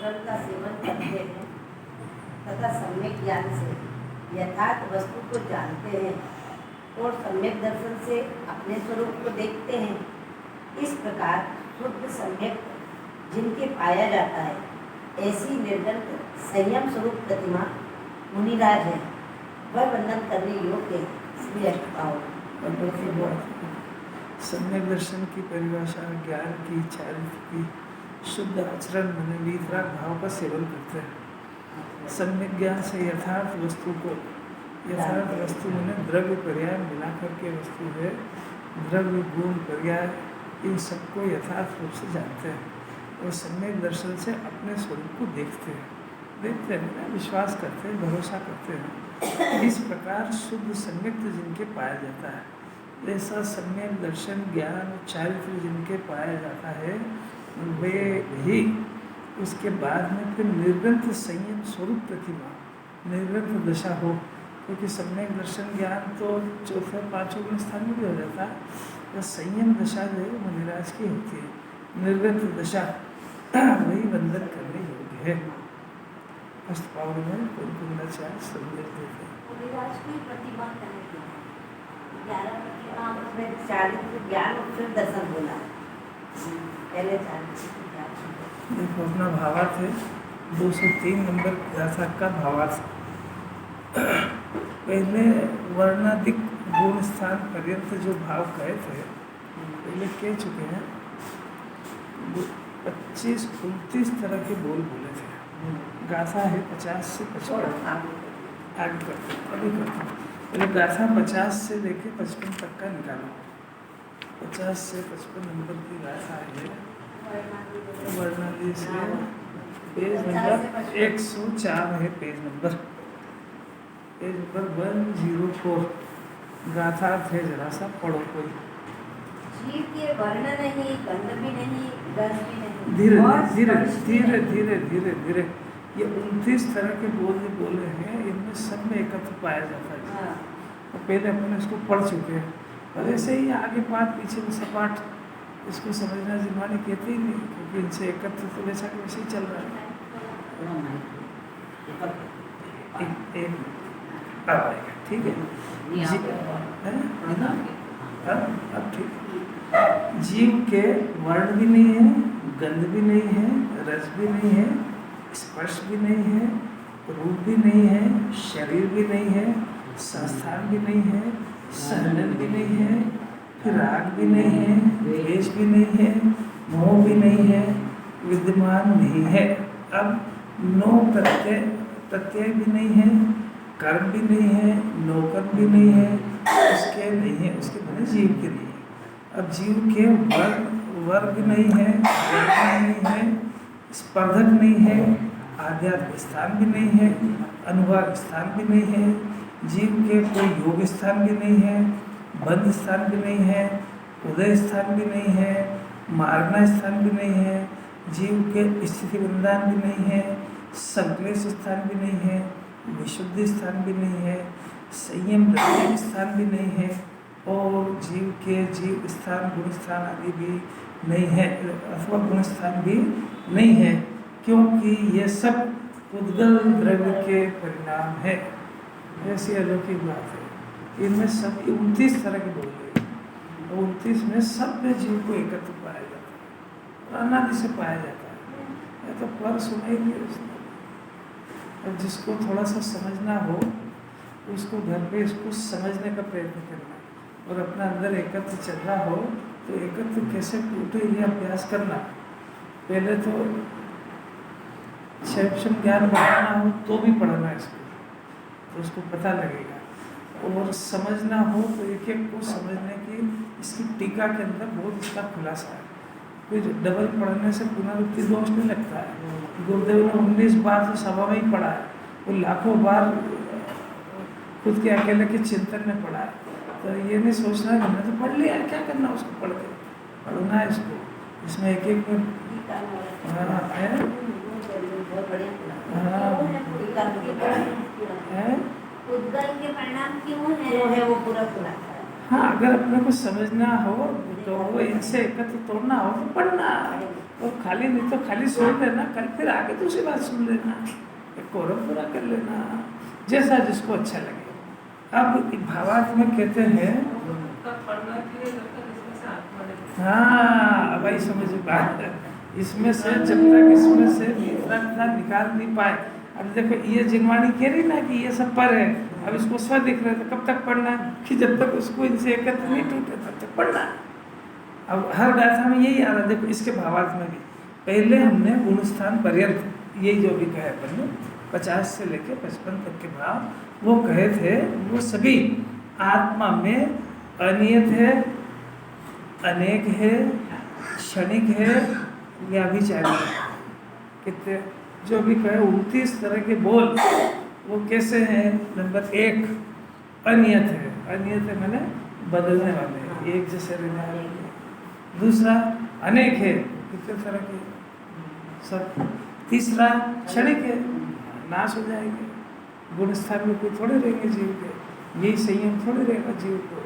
आचरण का सेवन करते हैं तथा सम्यक ज्ञान से यथार्थ वस्तु को जानते हैं और सम्यक दर्शन से अपने स्वरूप को देखते हैं, इस प्रकार शुद्ध सम्यक जिनके पाया जाता है ऐसी निर्दंत संयम स्वरूप प्रतिमा मुनिराज है, वह वंदन करने योग्य है। सम्यक दर्शन की परिभाषा ज्ञान की, चारित्र की, शुद्ध आचरण में वीतराग भाव का सेवन करते हैं। सम्यक ज्ञान से यथार्थ वस्तु को, यथार्थ वस्तु में द्रव्य पर्याय मिला करके वस्तु है, द्रव्य गुण पर्याय इन सबको यथार्थ रूप से जानते हैं और सम्यक दर्शन से अपने स्वरूप को देखते हैं, विश्वास करते हैं, भरोसा करते हैं। इस प्रकार शुद्ध सम्यक जिनके पाया जाता है, ऐसा सम्यक दर्शन ज्ञान और चारित्र जिनके पाया जाता है, वे ही उसके बाद में फिर निर्ग्रंथ संयम स्वरूप प्रतिमा, निर्ग्रंथ दशा हो, क्योंकि सम्यक दर्शन ज्ञान तो चौथे पांचों गुण स्थान में भी हो जाता है, तो संयम दशा जो है मुनिराज की होती है। निर्ग्रंथ दशा वही वंदन करने योग्य है। अष्टपावड़ में कुंकुमाचार्य संदेश देते हैं। मुनिराज की प्रतिमा क्या है? 11 प्रतिमा में चारित्र ज्ञान और फिर दर्शन बोला। पहले चारित्र देखो अपना भावार्थ है 203 नंबर गाथा का भावार्थ। पहले वर्णाधिक गुण स्थान पर्यंत जो भाव कहे थे पहले कह चुके हैं, 25-29 तरह के बोल बोले थे। गाथा है 50 से 55 आगे करते अभी करते पहले गाथा 50 से लेके 55 तक का निकालो। 50 से 55 नंबर की गाथा है वर्णादि से, पेज नंबर 104 है, पेज नंबर 104 गाथा है, जरा सा पढ़ो कोई। जीव के वर्ण नहीं, गंध भी नहीं, रस भी नहीं, धीरे धीरे धीरे धीरे धीरे धीरे ये 29 तरह के बोल बोले हैं, इनमें सब में एकत्र पाया जाता है। तो पहले अपन इसको पढ़ चुके हैं और ऐसे ही आगे पाठ पीछे में सपाट इसको समझना जिम्मानी कहते ही नहीं, क्योंकि इनसे एकत्र तो वैसा कि वैसे ही चल रहा है। अब आएगा, ठीक है, अब ठीक। जीव के वर्ण भी नहीं है, गंध भी नहीं है, रस भी नहीं है, स्पर्श भी नहीं है, रूप भी नहीं है, शरीर भी नहीं है, संस्थान भी नहीं है, सहलन भी नहीं है, फिर राग भी नहीं है, द्वेष भी नहीं है, मोह भी नहीं है, विद्यमान नहीं है। अब नो प्रत्यय भी नहीं है, कर्म भी नहीं है, नौकर्म भी नहीं है, उसके नहीं है, उसके बने जीव के नहीं है। अब जीव के वर्ग नहीं है, नहीं है, स्पर्धक नहीं है, आध्यात्मिक स्थान भी नहीं है, अनुवाद स्थान भी नहीं है, जीव के कोई योग स्थान भी नहीं है, बंध स्थान भी नहीं है, उदय स्थान भी नहीं है, मार्गना स्थान भी नहीं है, जीव के स्थिति बंधन भी नहीं है, संक्लेश स्थान भी नहीं है, विशुद्धि स्थान भी नहीं है, संयम स्थान भी नहीं है, और जीव के जीव स्थान गुण स्थान आदि भी नहीं है, अथवा गुण स्थान भी नहीं है, क्योंकि ये सब उद्गल द्रव्य के परिणाम है। ऐसी अलौकिक बात है। इनमें सब 29 तरह के बोल रहे हैं, 29 में सब में जीव को एकत्र पाया जाता है, अनादि से पाया जाता है। यह तो पर सुनेगी उसने। अब जिसको थोड़ा सा समझना हो उसको घर पे इसको समझने का प्रयत्न करना, और अपना अंदर एकत्र चल रहा हो तो एकत्र कैसे टूटे ये अभ्यास करना। पहले तो क्षयक्षम ज्ञान बढ़ाना हो तो भी पढ़ना इसको, तो उसको पता लगेगा, और समझना हो तो एक एक को समझने की इसकी टीका के अंदर बहुत इसका खुलासा है। कोई डबल पढ़ने से पुनरुक्ति दोष नहीं लगता है। गुरुदेव ने 19 बार तो सभा में ही पढ़ा है, वो लाखों बार खुद के अकेले के चिंतन में पढ़ा है। तो ये नहीं सोचना कि हमने तो पढ़ लिया, क्या करना उसको पढ़ के, पढ़ना है इसको। इसमें एक एक में उद्गल के परिणाम क्यों है वो पूरा खुलासा है। हाँ, अगर अपने को समझना हो तो वो इनसे एकत्र तोड़ना हो तो पढ़ना, और खाली नहीं तो खाली सुन लेना, कल फिर आगे दूसरी बात सुन लेना, एक कोरम पूरा कर लेना, जैसा जिसको अच्छा लगे। अब भावार्थ में कहते हैं, हाँ भाई समझ बात, इसमें से जब तक इसमें से निकाल नहीं पाए। अब देखो ये जिनवाणी कह रही ना कि ये सब पर है, अब इसको स्व दिख रहा है, तो कब तक पढ़ना कि जब तक उसको इनसे एकत्र नहीं टूटे तब तक पढ़ना। अब हर गाथा में यही आ रहा, देखो इसके भावार्थ में भी पहले हमने गुणस्थान पर्यंत यही जो भी कहे अपन ने 50 से लेके 55 तक के भाव वो कहे थे, वो सभी आत्मा में अनियत है, अनेक है, क्षणिक है, व्याभिचारी है। कितने जो भी कहे 29 तरह के बोल वो कैसे हैं? नंबर 1 अनियत है, अनियत है मैंने बदलने वाले, एक जैसे रहने वाले। दूसरा अनेक है, कितने तरह के सब। तीसरा क्षणिक है, नाश हो जाएंगे, गुणस्थान में कोई थोड़े रहेंगे जीव के, यही संयम थोड़े रहेगा जीव को,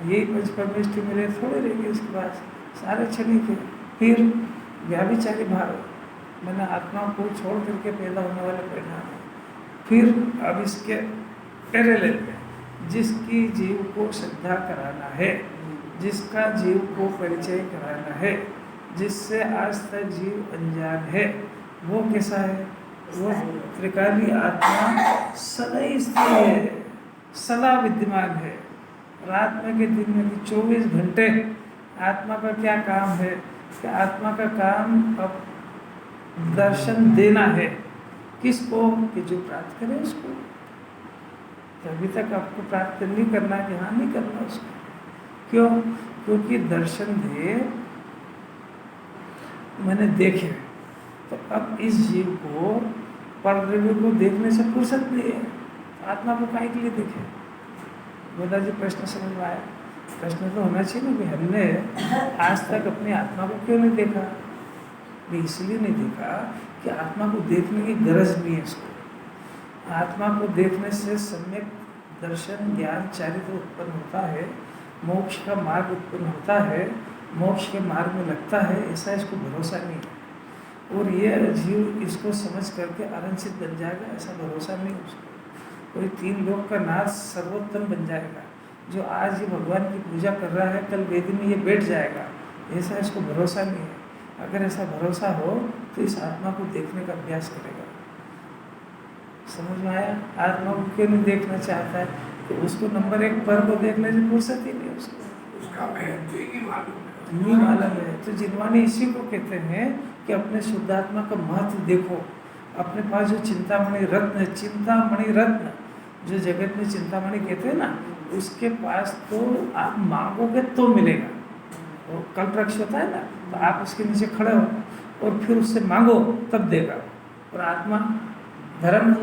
यही पंच परमेष्टि मिले थोड़े रहेंगे, इसके बाद सारे क्षणिक है। फिर व्याभिचारी भाव, मैंने आत्मा को छोड़ करके पैदा होने वाले परिणाम है। फिर अब इसके पैरेलल में जिसकी जीव को श्रद्धा कराना है, जिसका जीव को परिचय कराना है, जिससे आज तक जीव अनजान है, वो कैसा है? वो त्रिकाली आत्मा सदा स्थिर है, सदा विद्यमान है। रात में के दिन में कि 24 घंटे आत्मा का क्या काम है कि आत्मा का काम अब दर्शन देना है। किसको? कि जो प्राप्त करे उसको। तो अभी तक आपको प्राप्त नहीं करना कि हाँ नहीं करना उसको। क्यों? क्योंकि दर्शन दे मैंने देखे, तो अब इस जीव को परद्रव्य को देखने से फुर्सत नहीं है, तो आत्मा को काहे के लिए देखे? गोदा जी प्रश्न समझ में आया? प्रश्न तो होना चाहिए ना कि हमने आज तक अपनी आत्मा को क्यों नहीं देखा? इसलिए नहीं देखा कि आत्मा को देखने की गरज नहीं है इसको। आत्मा को देखने से सम्यक दर्शन ज्ञान चारित्र उत्पन्न होता है, मोक्ष का मार्ग उत्पन्न होता है, मोक्ष के मार्ग में लगता है, ऐसा इसको भरोसा नहीं है। और ये जीव इसको समझ करके अरंचित बन जाएगा, ऐसा भरोसा नहीं उसको। कोई 3 लोक का नाथ सर्वोत्तम बन जाएगा, जो आज ये भगवान की पूजा कर रहा है कल वेदी में ये बैठ जाएगा, ऐसा इसको भरोसा नहीं है। अगर ऐसा भरोसा हो तो इस आत्मा को देखने का अभ्यास करेगा। समझ में आया? आत्मा को क्यों नहीं देखना चाहता है? तो उसको नंबर 1 पर को देखने से फुर्सत ही नहीं उसको, उसका महत्व ही नहीं मालूम है। तो जिनवानी इसी को कहते हैं कि अपने शुद्धात्मा का महत्व देखो। अपने पास जो चिंतामणि रत्न है, चिंतामणि रत्न जो जगत में चिंतामणि कहते हैं ना, उसके पास तो आप मांगोगे तो मिलेगा। वो कल्प वृक्ष होता है ना, तो आप उसके नीचे खड़े हो और फिर उससे मांगो तब देगा। और आत्मा धर्म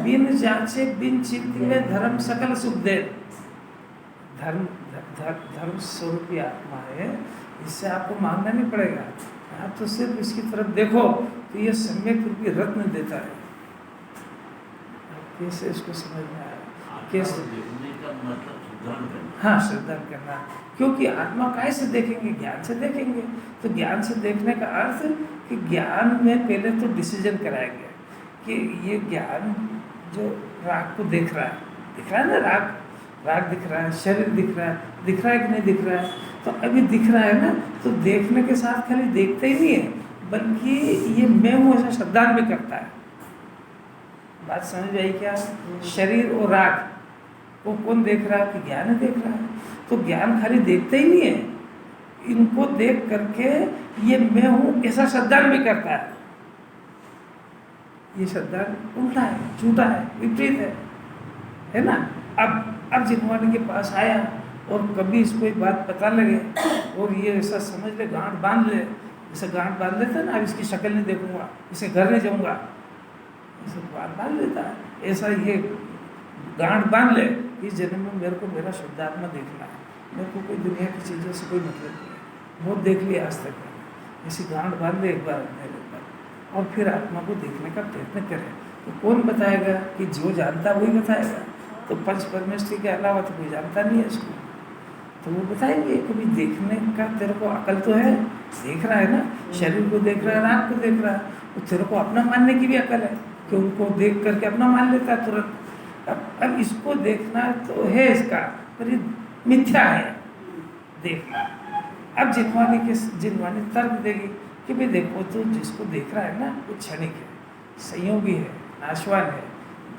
बिन जांचे बिन चिंती में धर्म सकल सुख दे। धर्म स्वरूपी आत्मा है, इससे आपको मांगना नहीं पड़ेगा। आप तो सिर्फ इसकी तरफ देखो तो ये सम्यक रूपी रत्न देता है। कैसे इसको समझ में आया? कैसे? हाँ, श्रद्धा करना। क्योंकि आत्मा कैसे देखेंगे? ज्ञान से देखेंगे। तो ज्ञान से देखने का अर्थ कि ज्ञान में पहले तो डिसीजन कराएंगे कि ये ज्ञान जो राग को देख रहा है ना, राग दिख रहा है, शरीर दिख रहा है कि नहीं दिख रहा है? तो अभी दिख रहा है ना, तो देखने के साथ खाली देखते ही नहीं है, बल्कि ये मैं हूँ ऐसा श्रद्धान भी करता है। बात समझ आई क्या? शरीर और राग वो कौन देख रहा है? कि ज्ञान देख रहा है। तो ज्ञान खाली देखते ही नहीं है, इनको देख करके ये मैं हूँ ऐसा श्रद्धान भी करता है। ये श्रद्धान उल्टा है, झूठा है, विपरीत है ना? अब जिनवानी के पास आया और कभी इसको एक बात पता लगे और ये ऐसा समझ ले, गांठ बांध ले, जैसे गांठ बांध लेता है ना, अब इसकी शक्ल नहीं देखूंगा, इसे घर नहीं जाऊंगा, ऐसे गांठ बांध लेता है। ऐसा ये गांठ बांध ले, इस जन्म में मेरे को मेरा शुद्धात्मा देखना है, मेरे को कोई दुनिया की चीज़ों से कोई मतलब नहीं है, बहुत देख लिया आज तक। ऐसी गांठ बांध ले एक बार मेरे ऊपर, और फिर आत्मा को देखने का प्रयत्न करें। तो कौन बताएगा? कि जो जानता वही बताएगा। तो पंच परमेष्टि के अलावा तो कोई जानता नहीं है इसको। तो वो बताएंगे कि भाई देखने का तेरे को अकल तो है, देख रहा है ना, शरीर को देख रहा है, आँख को देख रहा है, तो तेरे को अपना मानने की भी अकल है कि उनको देख करके अपना मान लेता है तुरंत। अब इसको देखना तो है इसका, पर ये मिथ्या है देखना। अब जिनवानी तर्क देगी कि भाई देखो तो जिसको देख रहा है ना वो क्षणिक है, संयोगी है, नाशवान है,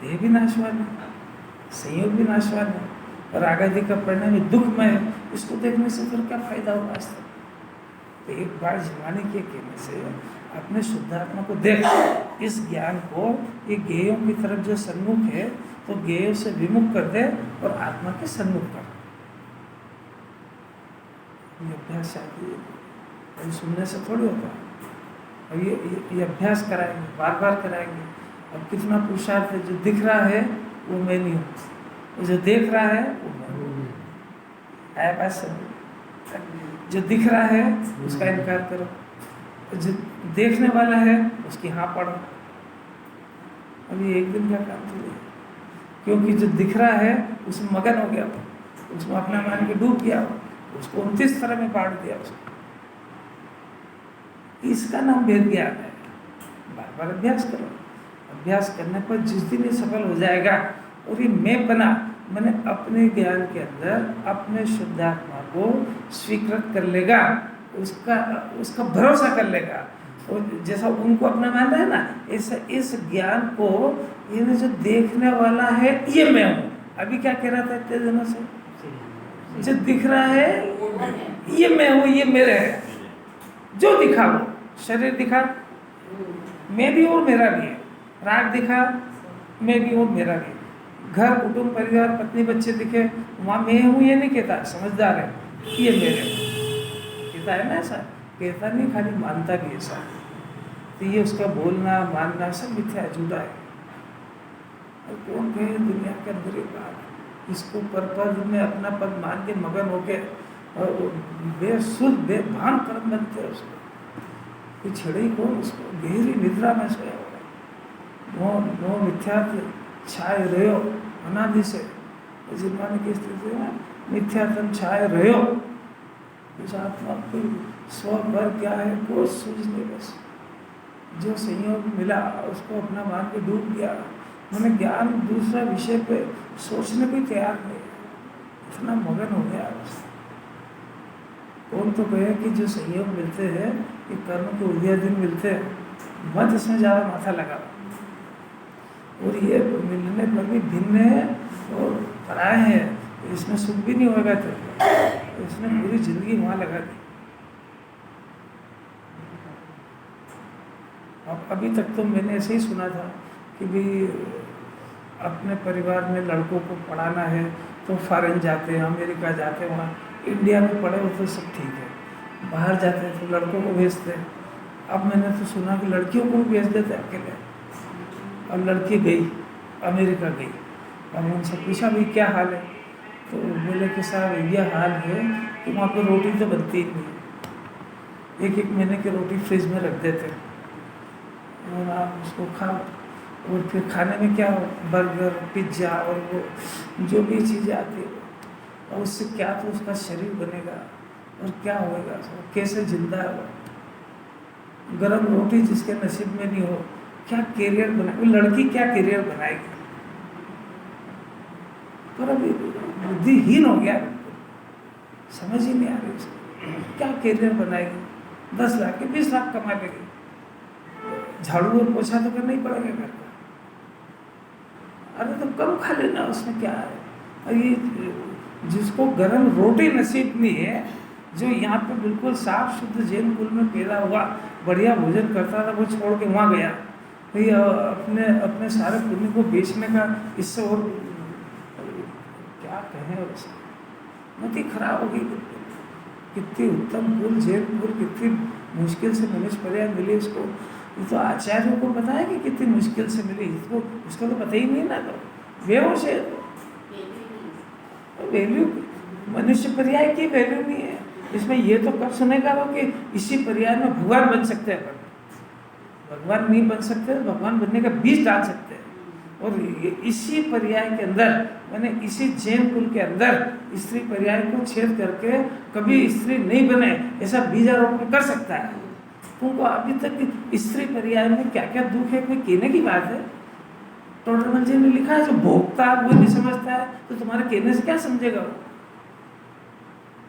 देह भी नाशवान है, संयोग भी नाशवान है, और आगादी का परिणाम में दुखमय है। इसको देखने से फिर क्या फायदा होगा आज तक? तो एक बार जिनवानी के कहने से अपने शुद्धात्मा को देख, इस ज्ञान को ये ज्ञेयों की तरफ जो सन्मुख है तो ज्ञेयों से विमुख कर दे और आत्मा के सन्मुख कर। ये अभ्यास चाहिए, सुनने से थोड़ी होता है। अब ये अभ्यास कराएंगे, बार बार कराएंगे। अब कितना पुरुषार्थ है, जो दिख रहा है वो मैं नहीं हूँ, जो देख रहा है वो मैं हूँ। आया बात समझ? जो दिख रहा है उसका इनकार करो, जो देखने वाला है उसकी हाँ पढ़ो। अभी एक दिन का काम थोड़ी है, क्योंकि जो दिख रहा है उसमें मगन हो गया वो, उसमें अपना मान के डूब गया वो, उसको 29 तरह में बांट दिया उसको। इसका नाम भेद ज्ञान है। बार बार अभ्यास करो, अभ्यास करने पर जिस दिन ये सफल हो जाएगा और ये मैं बना, मैंने अपने ज्ञान के अंदर अपने शुद्धात्मा को स्वीकृत कर लेगा, उसका भरोसा कर लेगा, और जैसा उनको अपना मान रहा है ना, ऐसा इस ज्ञान को ये जो देखने वाला है ये मैं हूँ। अभी क्या कह रहा था इतने दिनों से, जो दिख रहा है ये मैं हूँ, ये मेरे है। जो दिखा वो शरीर दिखा मैं भी और मेरा भी है, राग दिखा मैं भी और मेरा भी, घर कुटुंब परिवार पत्नी बच्चे दिखे वहाँ मैं हूँ ये नहीं कहता, समझदार है, ये मेरे कहता है ना, ऐसा कहता नहीं, खाली मानता भी ऐसा। तो ये उसका बोलना मानना सब मिथ्या है, झूठा है। और कौन कहे दुनिया के अंदर ये बात, इसको परपद में अपना पद मान के मगन होके और बेसुध बेभान कर्म बनते हैं उसको, कोई छेड़े ही कौन उसको, गहरी निद्रा में सोया हुआ नो मिथ्यात्व छाए रहो अनादि से, जिन्होंने की स्थिति में मिथ्यात्म छाए रहो, उस आत्मा को स्व पर क्या है कोई सूझ नहीं, बस जो संयोग मिला उसको अपना मान के डूब गया। मैंने ज्ञान दूसरा विषय पे सोचने को तैयार नहीं, इतना मगन हो गया। कौन तो कहे कि जो संयोग मिलते हैं ये कर्म के उदयाधीन मिलते हैं, मत इसमें ज़्यादा माथा लगा, और ये मिलने पर भी भिन्न है और पराए हैं, इसमें सुख भी नहीं होगा, तो इसने पूरी जिंदगी वहाँ लगा दी। अब अभी तक तो मैंने ऐसे ही सुना था कि भाई अपने परिवार में लड़कों को पढ़ाना है तो फॉरेन जाते हैं, अमेरिका जाते हैं, वहाँ इंडिया में पढ़े हो तो सब ठीक है, बाहर जाते हैं तो लड़कों को भेजते हैं। अब मैंने तो सुना कि लड़कियों को भी भेज देते अकेले। अब लड़की गई अमेरिका गई, अब उनसे पूछा भाई क्या हाल है, तो बोले कि साहब ये हाल है कि वहाँ पर रोटी तो बनती ही नहीं, एक महीने की रोटी फ्रिज में रख देते और आप उसको खाओ, और फिर खाने में क्या हो, बर्गर पिज्ज़ा और वो जो भी चीज़ें आती है, और उससे क्या तो उसका शरीर बनेगा और क्या होएगा, कैसे जिंदा है वो। गरम रोटी जिसके नसीब में नहीं हो, क्या कैरियर बनाए, वो लड़की क्या कैरियर बनाएगी। पर अभी बुद्धिहीन हो गया, समझ ही नहीं आ रही उसको, क्या कैरियर बनाएगी। 10 लाख के 20 लाख कमा लेगी, झाड़ू और पोछा तो करना ही पड़ेगा घर का। अरे तो कम खा लेना, उसमें क्या है। और ये जिसको गरम रोटी नसीब नहीं है, जो यहाँ पे बिल्कुल साफ शुद्ध जैन कुल में पैदा हुआ, बढ़िया भोजन करता था, वो छोड़ के वहाँ गया, भाई अपने सारे पुण्य को बेचने का, इससे और क्या कहें, मत ही खराब हो गई। कितनी उत्तम कुल जैन कुल, कितनी मुश्किल से मनुष्य पर्याय मिली उसको। ये तो आचार्यों को पता है कि कितनी मुश्किल से मिली, इसको उसको तो पता ही नहीं ना, तो बेहोश है, तो वैल्यू मनुष्य पर्याय की वैल्यू नहीं है। इसमें ये तो कब सुनेगा वो कि इसी पर्याय में भगवान बन सकते हैं, भगवान नहीं बन सकते, भगवान बनने का बीज डाल सकते हैं, और इसी पर्याय के अंदर, मैंने इसी जैन कुल के अंदर स्त्री पर्याय को छेद करके कभी स्त्री नहीं बने ऐसा बीजारोपण कर सकता है। तुमको अभी तक स्त्री पर्याय में क्या क्या दुख है कोई कहने की बात है? टोडरमल जी ने लिखा है जो भोगता वो नहीं समझता है तो तुम्हारे कहने से क्या समझेगा वो?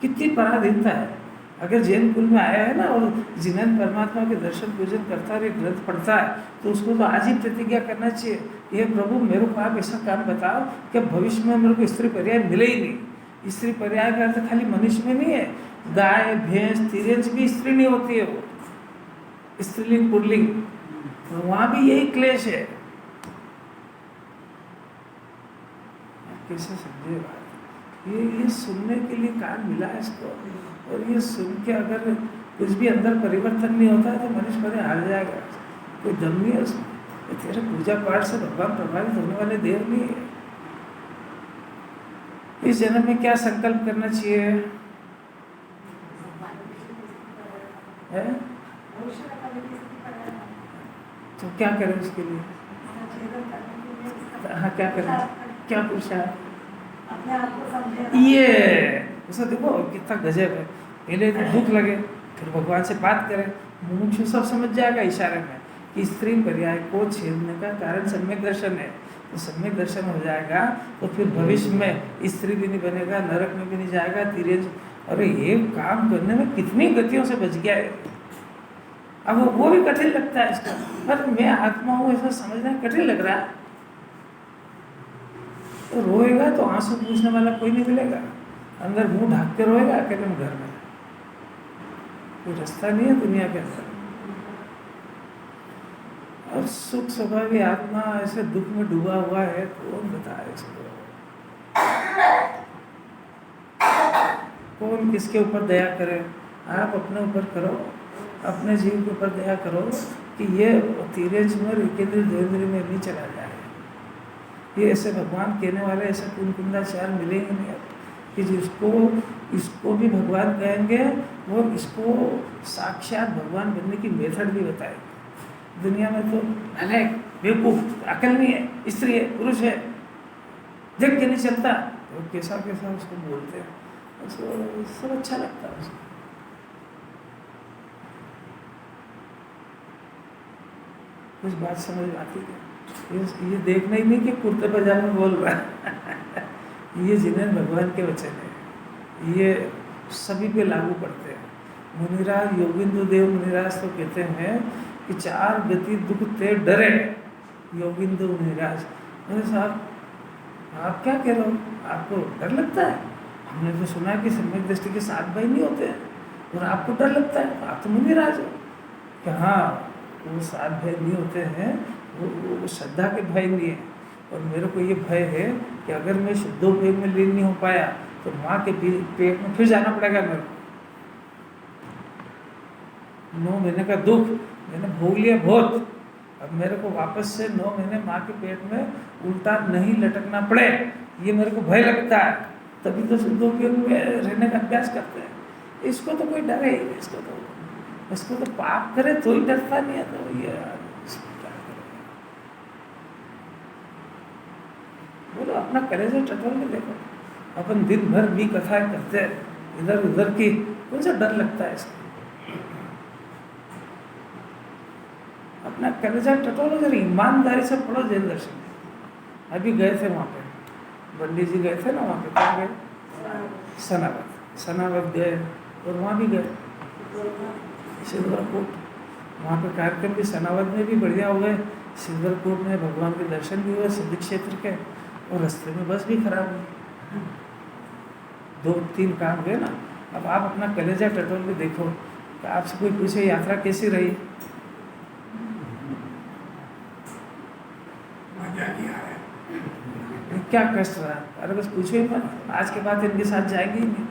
कितनी पराधीनता है। अगर जैन कुल में आया है ना और जिन्हें परमात्मा के दर्शन पूजन करता है, ग्रंथ पढ़ता है, तो उसको तो आज ही प्रतिज्ञा करना चाहिए, ये प्रभु मेरे को आप ऐसा काम बताओ कि भविष्य में मेरे को स्त्री पर्याय मिले ही नहीं। स्त्री पर्याय का अर्थ खाली मनुष्य में नहीं है, गाय भैंस तिरंज भी स्त्री नहीं होती है, वो स्त्रीलिंग पुल्लिंग, तो वहाँ भी यही क्लेश है। कैसे समझे बात? ये सुनने के लिए कान मिला है इसको, और ये सुन के अगर कुछ भी अंदर परिवर्तन नहीं होता है तो मनुष्य बड़े हार जाएगा। कोई दम नहीं है उसमें। तेरे पूजा पाठ से भगवान प्रभावित होने वाले देव नहीं है। इस जन्म में क्या संकल्प करना चाहिए है? तो क्या करें उसके लिए? हाँ क्या करें? क्या पूछा? ये ऐसा देखो कितना गजब है। पहले दुख लगे फिर भगवान से बात करें, मुमुक्षु सब समझ जाएगा इशारे में कि स्त्री पर्याय को छेदने का कारण सम्यक दर्शन है। तो सम्यक दर्शन हो जाएगा तो फिर भविष्य में स्त्री भी नहीं बनेगा, नरक में भी नहीं जाएगा, तिरंज। अरे ये काम करने में कितनी गतियों से बच गया है। अब वो भी कठिन लगता है इसका, पर मैं आत्मा हूँ ऐसा समझना कठिन लग रहा है। तो रोएगा तो आंसू पूछने वाला कोई नहीं मिलेगा, अंदर मुंह ढक के रोएगा अकेले में घर में, कोई रास्ता नहीं है दुनिया के अंदर। और सुख स्वभावी आत्मा ऐसे दुख में डूबा हुआ है, कौन बताए इसको? कौन किसके ऊपर दया करे? आप अपने ऊपर करो, अपने जीव के ऊपर दया करो कि ये तिरंज में रिकेंद्र देवेंद्र में नहीं चला जाए। ये ऐसे भगवान कहने वाले ऐसे कुंकुंदाचार मिलेंगे नहीं कि जिसको इसको भी भगवान कहेंगे और इसको साक्षात भगवान बनने की मेथड भी बताएंगे। दुनिया में तो अनेक बेवकूफ, अकल नहीं है, स्त्री है, पुरुष है, देख के नहीं चलता, तो कैसा कैसा उसको बोलते हैं, उसको सब अच्छा लगता है उसको। कुछ बात समझ आती है? ये देखना ही नहीं कि कुर्ते पजामे बोल रहा है ये जिन्हें भगवान के वचन है, ये सभी पे लागू पड़ते हैं। मुनिराज योगिंद्र देव मुनिराज तो कहते हैं कि 4 गति दुख ते डरे योगिंद्र मुनिराज। अरे साहब आप क्या कह रहे हो, आपको डर लगता है? हमने तो सुना है कि सम्यक दृष्टि के 7 भाई नहीं होते हैं और आपको डर लगता है, आप तो मुनिराज हो। कि हाँ वो 7 भाई नहीं होते हैं, वो श्रद्धा के भय नहीं है। और मेरे को ये भय है कि अगर मैं शुद्धोपयोग में लीन नहीं हो पाया तो माँ के पेट में फिर जाना पड़ेगा मेरे को। 9 महीने का दुख मैंने भोग लिया बहुत, अब मेरे को वापस से 9 महीने माँ के पेट में उल्टा नहीं लटकना पड़े, ये मेरे को भय लगता है। तभी तो शुद्धोपयोग में रहने का अभ्यास करते हैं। इसको तो कोई डर ही नहीं, इसको तो पाप करे तो ही डरता नहीं है। तो ये बोलो अपना कलेजा टटोल में देखो, अपन दिन भर भी कथाएं करते हैं इधर उधर की, कौन सा डर लगता है इसको? अपना कलेजा टटोलो, जरा ईमानदारी से पढ़ो जैन दर्शन। अभी गए थे वहाँ पे, पंडित जी गए थे ना वहाँ पे, कहाँ गए? सनावत गए और वहाँ भी गए सिद्धरकोट, वहाँ पे कार्यक्रम भी सनावत में भी बढ़िया हो गए। सिद्धरकोट में भगवान के दर्शन भी हुए सिद्ध क्षेत्र के, और रास्ते में बस भी खराब हुई। 2-3 काम गए ना। अब आप अपना कलेजा टटोल के देखो कि आपसे कोई पूछे यात्रा कैसी रही, क्या कष्ट रहा? अरे बस पूछो ही मत, आज के बाद इनके साथ जाएंगे ही नहीं।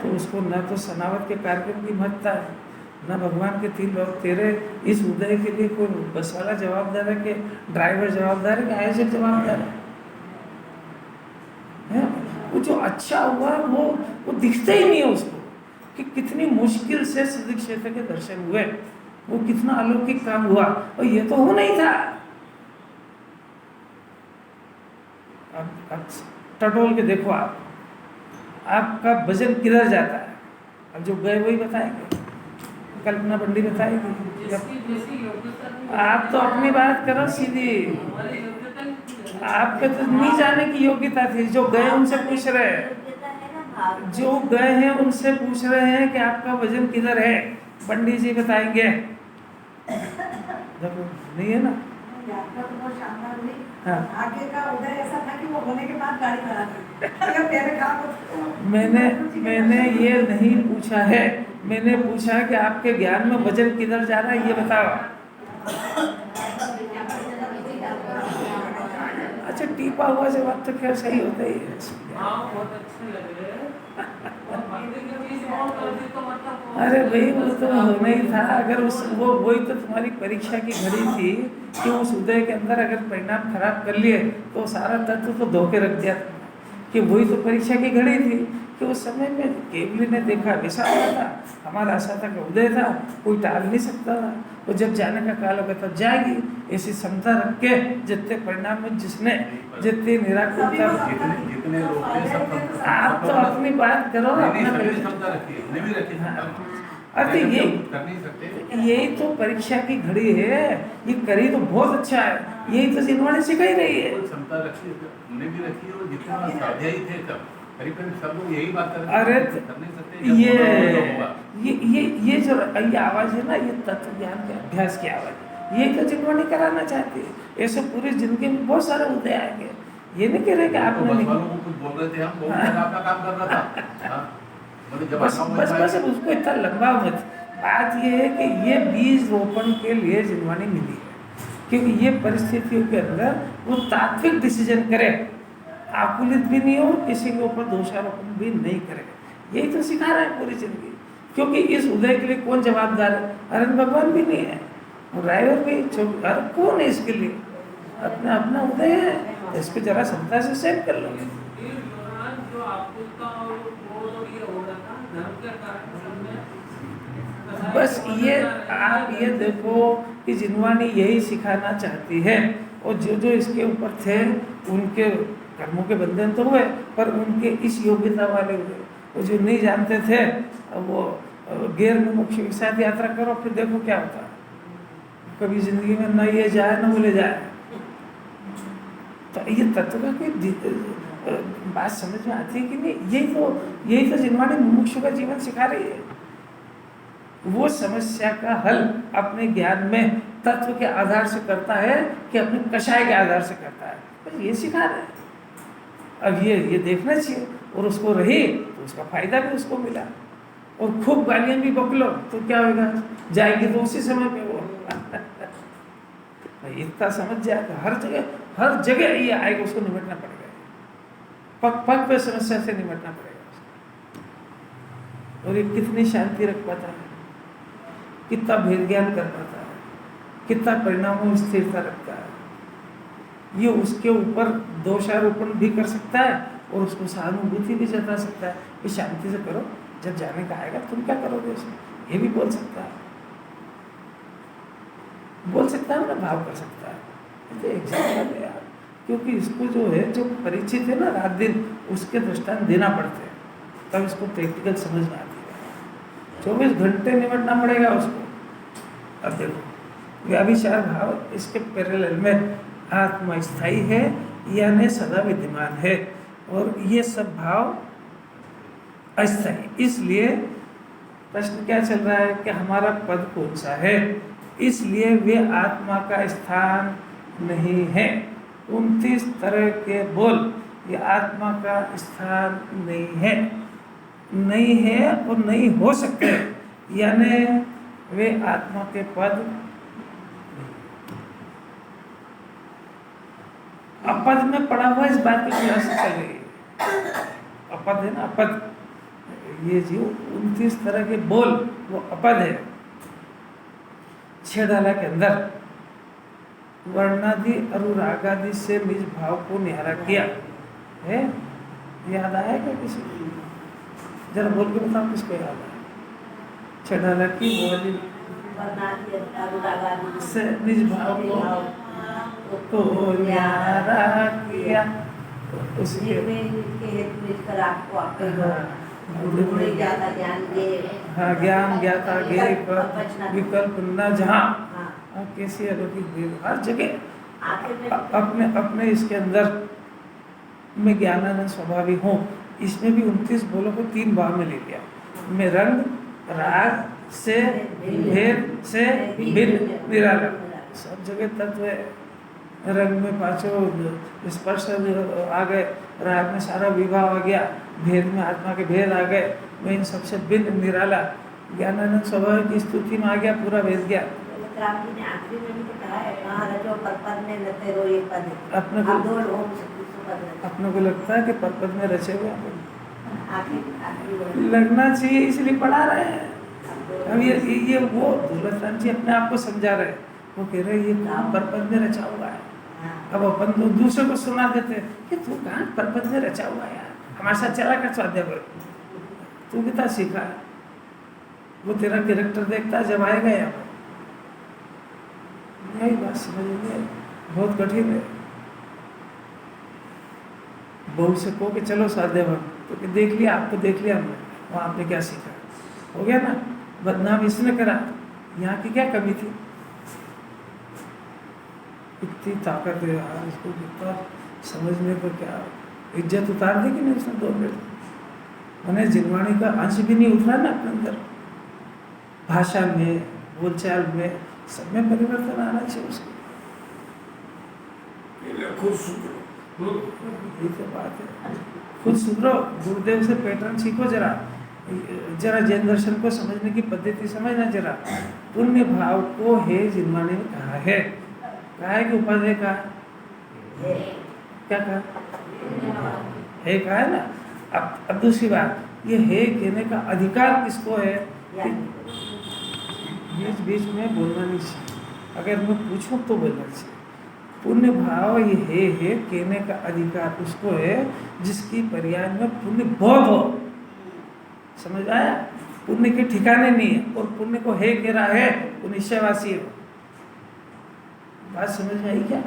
तो उसको न तो सनावत के कार्यक्रम की महत्ता है, न भगवान के 3 लोग तेरे इस उदय के लिए कोई बस वाला जवाबदार है कि ड्राइवर जवाबदार है कि आयोजक जवाबदार है? वो जो अच्छा हुआ वो दिखता ही नहीं है उसको कि कितनी मुश्किल से सिद्ध क्षेत्र के दर्शन हुए, वो कितना अलौकिक काम हुआ, और ये तो हो नहीं था। अब टटोल के देखो आप, आपका वजन किधर जाता है? अब जो गए वही बताएंगे, कल्पना पंडित बताएगी। आप तो अपनी बात करो सीधी, आपके तो नहीं जाने की योग्यता थी। जो गए उनसे पूछ रहे हैं, जो गए हैं उनसे पूछ रहे हैं कि आपका वजन किधर है, पंडित जी बताएंगे। देखो नहीं है ना। यात्रा तो बहुत शानदार हुई। हाँ। आगे का उदय ऐसा था कि वो होने के बाद गाड़ी खराब हुई। अगर पहले काम होता मैंने ये नहीं पूछा है, मैंने पूछा कि आपके ज्ञान में वजन किधर जा रहा है ये बताओ। अच्छा, टीपा हुआ जवाब तो खैर सही होता ही है। बहुत अच्छे लग रहे हैं। अरे भाई वो तो होना ही था। अगर उस वो वही तो तुम्हारी परीक्षा की घड़ी थी कि उस उदय के अंदर अगर परिणाम खराब कर लिए तो सारा तत्व तो धोके रख दिया था। कि वही तो परीक्षा की घड़ी थी कि उस समय में केवली ने देखा वैसा हुआ था, हमारा आशा था कि उदय था, कोई टाल नहीं सकता था। वो जब जाने का काल होगा तब जाएगी। ऐसी क्षमता रख के जितने परिणाम में जिसने जितनी निराकुरता, आप तो अपनी बात करो, अरे यही तो परीक्षा की घड़ी है। ये करी तो बहुत अच्छा है, यही तो जिनवाणी सिखाई रही है। क्षमता रखी भी रखी और जितना स्वाध्यायी थे तब करीब सब लोग यही बात कर अरे कर नहीं सकते। ये जो ये आवाज है ना, ये तत्व ज्ञान के अभ्यास की आवाज है। ये तो जिनवाणी कराना चाहती है। ऐसे पूरी जिंदगी में बहुत सारे उदय आएंगे। ये नहीं कह रहे कि आपने बस वालों को कुछ बोल रहे थे, हम बहुत अपना काम कर रहा था। बस उसको इतना लंबा मत। बात ये है कि ये बीज रोपण के लिए जिनवाणी मिली है, क्योंकि ये परिस्थितियों के अंदर वो तात्विक डिसीजन करे, आकुलित भी नहीं हो, किसी के ऊपर दोषारोपण भी नहीं करे। यही तो सिखा रहा है पूरी जिंदगी। क्योंकि इस उदय के लिए कौन जवाबदार है? अरे भगवान भी नहीं है, ड्राइवर भी, अरे कौन है इसके लिए? अपना अपना उदय है, इसको जरा क्षमता से सहन कर लो। बस ये आप ये देखो कि जिनवाणी यही सिखाना चाहती है। और जो जो इसके ऊपर थे उनके कर्मों के बंधन तो हुए, पर उनके इस योग्यता वाले हुए। वो जो नहीं जानते थे वो गैर मुमुक्ष के साथ यात्रा करो, फिर देखो क्या होता है। कभी जिंदगी में न ये जाए न बोले जाए। तो ये तत्व का कोई बात समझ में आती है कि नहीं? यही तो जिनवाणी मुमुक्षु का जीवन सिखा रही है। वो समस्या का हल अपने ज्ञान में तत्व के आधार से करता है कि अपने कषाय के आधार से करता है। बस ये सिखा रहे हैं। अब ये देखना चाहिए, और उसको रही तो उसका फायदा भी उसको मिला। और खूब गालियां भी बकलो तो क्या होगा, जाएगी तो उसी समय पे वो इतना समझ जाएगा। हर जगह ये आएगा, उसको निपटना पड़ेगा। पग पग पे समस्या से निपटना पड़ेगा। और ये कितनी शांति रख पाता है, कितना भेद ज्ञान कर पाता है, कितना परिणामों में स्थिरता रखता है। ये उसके ऊपर दोषारोपण भी कर सकता है और उसको सहानुभूति भी जता सकता है कि शांति से करो, जब जाने का आएगा तुम क्या करोगे उसमें, ये भी बोल सकता है। बोल सकता है ना, भाव कर सकता है। तो एग्जाम्पल है यार, क्योंकि इसको जो है, जो परिचित है ना रात दिन, उसके दृष्टांत देना पड़ते हैं, तब इसको प्रैक्टिकल समझ में आती है। 24 घंटे निपटना पड़ेगा उसको। अब देखो व्याभिचार भाव इसके पैरेलल में आत्मा स्थायी है यानी सदा विद्यमान है, और ये सब भाव अस्थायी। इसलिए प्रश्न क्या चल रहा है कि हमारा पद कौन सा है? इसलिए वे आत्मा का स्थान नहीं है। 29 तरह के बोल, ये आत्मा का स्थान नहीं है और नहीं हो सकते, यानी वे आत्मा के पद। अपद में पड़ा हुआ इस बात की खुलासा चल रही है। अपद है ना, अपद, ये जो 29 तरह के बोल वो अपद है। 6 डाला के अंदर वर्णादि अनुरागादि से निज भाव को निहारा किया है। याद आया क्या किसी को? जरा बोल के बताओ किसको याद आया? 6 डाला की बोली से निज भाव को निहारा किया। उसी जीव के में के हेतु मिलकर आपको आपके हाँ, गुरुमुनि ज्ञाता ज्ञान ये हाँ, ज्ञान ज्ञाता ज्ञेय विकल्प विकल्प न जहाँ हाँ कैसी अलौकिक देव हर जगह आखिर में अपने अपने इसके अंदर मैं ज्ञानानंद स्वभावी हूँ। इसमें भी 29 बोलों को 3 भाव में ले लिया। मैं रंग राग से भेद से भिन्न निराला, सब जगह तत्व है। रंग में पांचों स्पर्श आ गए, राग में सारा विभाव आ गया, भेद में आत्मा के भेद आ गए, मैं इन सबसे भिन्न निराला ज्ञानानंद स्वभाव की स्तुति में आ गया, पूरा भेद गया। राम जी ने आखिरी में भी तो कहा है, कहाँ रजो पद में न तेरो ये पद है। अपने को अब दो लोग से पद रचे। अपने को लगता है कि पद में रचे हुए हैं। आखिरी वर्ड। लगना चाहिए, इसलिए पढ़ा रहे हैं। अब ये वो दौलत राम जी अपने आप को समझा रहे हैं। वो कह रहे ये काम परपद में रचा हुआ है। हाँ। अब अपन तो दूसरे को सुना देते हैं कि तू कहाँ परपद में रचा हुआ है यार, हमारे साथ चला कर स्वाध्याय पर, तू कितना सीखा है। वो तेरा कैरेक्टर देखता है जब आएगा यहाँ पर। यही बात समझ में बहुत कठिन है। बहू से कहो कि चलो स्वाध्याय पर, तो कि देख लिया, आपको देख लिया हमने, वहाँ आपने क्या सीखा, हो गया ना। बदनाम इसने करा, यहाँ की क्या कमी थी। इतनी ताकत है यार, इसको कितना समझने को क्या इज्जत उतार दी कि नहीं उसने 2 मिनट। मैंने जिनवाणी का अंश भी नहीं उतरा ना अपने अंदर, भाषा में, बोलचाल में, सब में परिवर्तन आना चाहिए उसको। खुद सुधरो, ये तो बात है, खुद सुधरो। गुरुदेव से पैटर्न सीखो जरा जैन दर्शन को समझने की पद्धति समझना जरा। पुण्य भाव को हे जिनवाणी ने कहा है, कहा है कि उपाध्याय का क्या कहा है, कहा है ना। अब दूसरी बात, ये है कहने का अधिकार किसको है। बीच बीच में बोलना नहीं चाहिए, अगर मैं पूछूं तो बोलना चाहिए। पुण्य भाव ये है कहने का अधिकार उसको है जिसकी पर्याय में पुण्य बहुत हो। समझ आया। पुण्य के ठिकाने नहीं है, और पुण्य को है कह रहा है वो निश्चयवासी हो। बात समझ में आई क्या।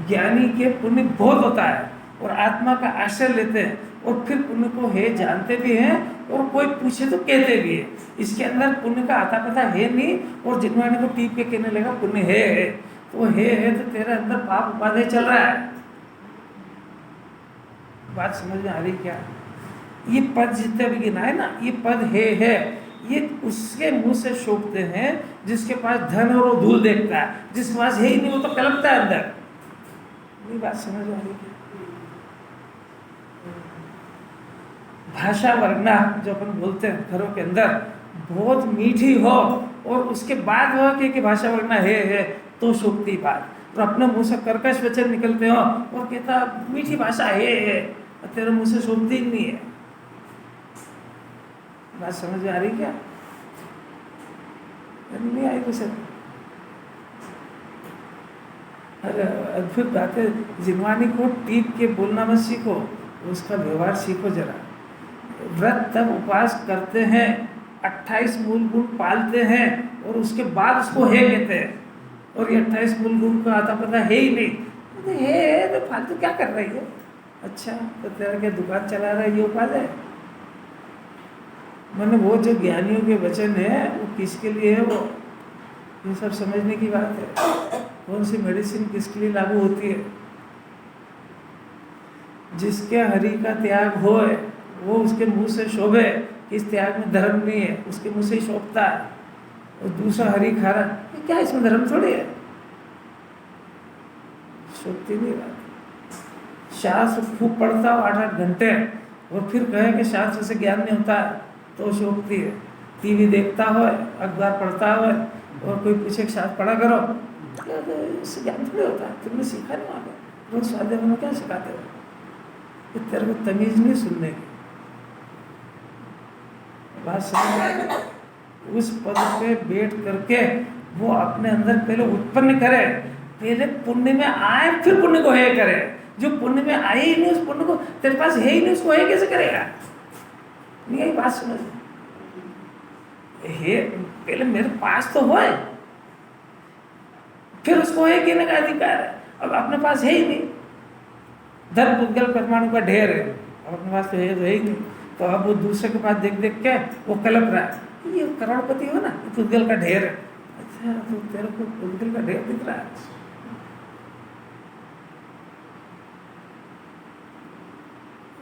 ज्ञानी के पुण्य बहुत होता है और आत्मा का आश्रय लेते हैं, और फिर पुण्य को है जानते भी हैं, और कोई पूछे तो कहते भी है। इसके अंदर पुण्य का आता पता है नहीं, और जिनवाणी को टीप के कहने लगा पुण्य है, तो है तो तेरे अंदर पाप उपाध्याय चल रहा है। बात समझ में आ रही क्या। ये पद जितने भी गिना है ना, ये पद है, ये उसके मुंह से शोभते हैं जिसके पास धन और वो धूल देखता है, जिसके पास है ही नहीं वो तो कलपता है अंदर। ये बात समझ में आ रही है। भाषा वर्णा जो अपन बोलते हैं घरों के अंदर, बहुत मीठी हो, और उसके बाद वह कि भाषा वर्णा है तो शोभती बात। तो अपने मुंह से कर्कश वचन निकलते हो और कहता मीठी भाषा है, और तेरे मुंह से शोभती ही नहीं है। बात समझ में आ रही क्या। नहीं आई तो सर। अरे अद्भुत बात है। जिनवाणी को टीप के बोलना मत सीखो, उसका व्यवहार सीखो जरा। व्रत तब उपवास करते हैं, 28 मूल गुण पालते हैं, और उसके बाद उसको है कहते हैं, और ये 28 मूल गुण का आता पता है ही नहीं। तो है तो फालतू क्या कर रही है। अच्छा तो तेरा क्या दुकान चला रहा है, ये उपाय है। मैंने वो जो ज्ञानियों के वचन है वो किसके लिए है, वो ये सब समझने की बात है। कौन सी मेडिसिन किसके लिए लागू होती है। जिसके हरि का त्याग हो वो उसके मुंह से शोभे, इस त्याग में धर्म नहीं है, उसके मुंह से ही शोभता है। और दूसरा हरि खा रहा है, क्या इसमें धर्म थोड़ी है, शोभती नहीं बात। शास्त्र खूब पढ़ता हो 8-8 घंटे, और फिर कहे कि शास्त्र से ज्ञान नहीं होता है तो शोभती है। टीवी देखता हो, अखबार पढ़ता हो, और कोई पूछे शास्त्र पढ़ा करो, इससे ज्ञान थोड़ी होता है, तुमने सीखा नहीं वहाँ पर। रोज स्वाध्याय में क्या सिखाते हो, तेरे को तमीज नहीं सुनने की। बात समझ। उस पद पे बैठ करके वो अपने अंदर पहले उत्पन्न करे, पहले पुण्य में आए फिर पुण्य को है करे। जो पुण्य में आए ही नहीं, उस पुण्य को तेरे पास है ही नहीं, उसको है कैसे करेगा। नहीं आई बात समझ। हे पहले मेरे पास तो होए, फिर उसको है कहने का अधिकार है। अब अपने पास है ही नहीं, धन पुद्गल परमाणु का ढेर है, अब अपने पास तो है ही नहीं। तो अब वो दूसरे के पास देख देख के वो कलप रहा है, ये करोड़पति हो ना, ये पुद्गल का ढेर है। अच्छा, तो तेरे को पुद्गल का ढेर दिख रहा है।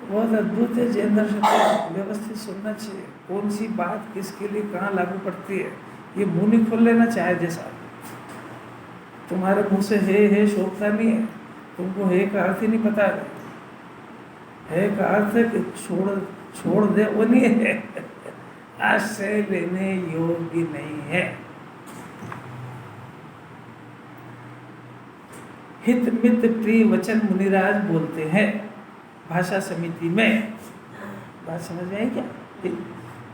बहुत अद्भुत है जैन दर्शन को व्यवस्थित सुनना चाहिए, कौन सी बात किसके लिए कहाँ लागू पड़ती है। ये मुंह नहीं खोल लेना चाहे जैसा, तुम्हारे मुंह से है शोभता नहीं है, तुमको है का अर्थ ही नहीं पता है का अर्थ है कि छोड़ दे, वो नहीं है, आश्रय लेने योग्य नहीं है। हित मित प्रिय वचन मुनिराज बोलते हैं भाषा समिति में, बात समझ में आई क्या?